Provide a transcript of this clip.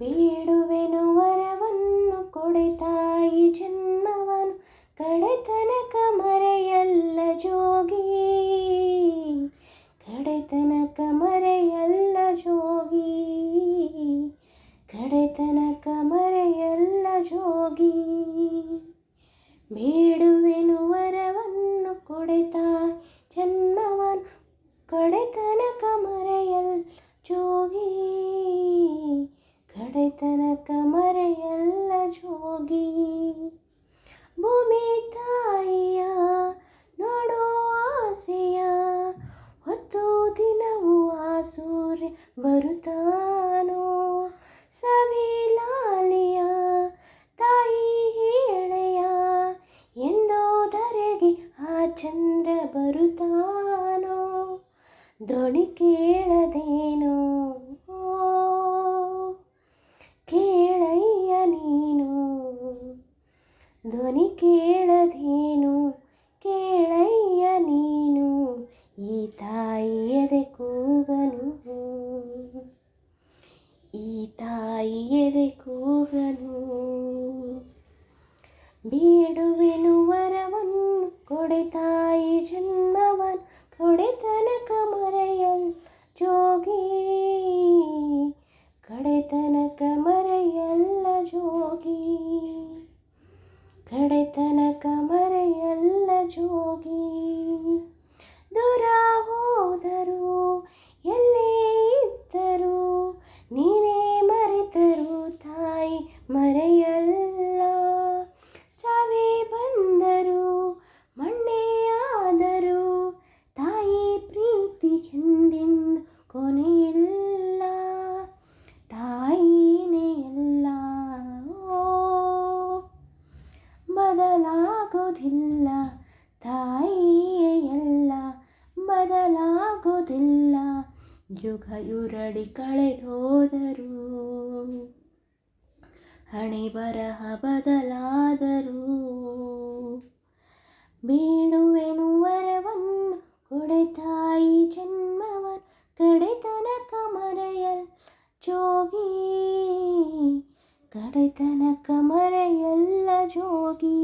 ಬೇಡುವೆನು ವರವನ್ನು ಕೊಡೆ ತಾಯಿ ಜನ್ಮವನು ಕಡೆತನಕ ಮರೆಯಲ್ಲ ಜೋಗಿ, ಕಡೆತನಕ ಮರೆಯಲ್ಲ ಜೋಗಿ, ಕಡೆತನಕ ಮರೆಯಲ್ಲ ಜೋಗಿ. ಬೇಡುವೆನು ವರವನ್ನು ಕೊಡೆ ತಾಯಿ ಜನ್ಮವನು ಕಡೆತನಕ ಮರೆಯಲ್ಲ ಜೋಗಿ, ಕಡೆತನಕ ಮರೆಯಲ್ಲ ಜೋಗಿ. ಭೂಮಿ ತಾಯಿಯ ನೋಡೋ ಆಸೆಯ ಹೊತ್ತು ದಿನವೂ ಆ ಸೂರ್ಯ ಬರುತ್ತಾನೋ, ಸವಿಲಾಲಿಯ ತಾಯಿ ಹೇಳೆಯ ಎಂದೋ ಧರೆಗೆ ಆ ಚಂದ್ರ ಬರುತ್ತಾನೋ, ಧ್ವನಿ ಕೇಳದೇನೋ ಕೇಳಯ್ಯ ನೀನು, ಧ್ವನಿ ಕೇಳದೇನು ಕೇಳಯ್ಯ ನೀನು, ಈ ತಾಯಿ ಎದೆ ಕೂಗನು, ಈ ತಾಯಿ ಎದೆ ಕೂಗನು. ಬೇಡುವೆನು ವರವನ್ನು ಕೊಡೆ ತಾಯಿ ಜನ್ಮವನು ಕಡೆತನಕ ಮರೆಯಲ್ಲ ಜೋಗಿ, ಕಡೆತನಕ ಮರೆಯಲ್ಲ ಜೋಗಿ, ಕಡೆತನಕ ಮರೆಯಲ್ಲ ಜೋಗಿ. ದೂರ ಹೋದರು ಎಲ್ಲೇ ಇದ್ದರು ನೀನೇ ಮರೆತರು ತಾಯಿ ಮರೆಯಲ್ಲ, ಸಾವೇ ಬಂದರು ಮಣ್ಣೇ ಆದರು ತಾಯಿ ಪ್ರೀತಿ ಎಂದೆಂದು ಕೊನೆಯಿಲ್ಲ, ತಾಯಿನೇ ಎಲ್ಲ ಬದಲಾಗೋದಿಲ್ಲ, ತಾಯಿಯೇ ಎಲ್ಲ ಬದಲಾಗೋದಿಲ್ಲ, ಯುಗ ಯುರಳಿ ಕಳೆದೋದರು ಹಣೆ ಬರಹ ಬದಲಾದರು. ಬೇಡುವೆನು ವರವನ್ನು ಕೊಡೆ ತಾಯಿ ಜನ್ಮವನು ಕಡೆತನಕ ಮರೆಯಲ್ಲ ಜೋಗಿ, ಕಡೆತನಕ ಮರೆಯಲ್ಲ ಜೋಗಿ.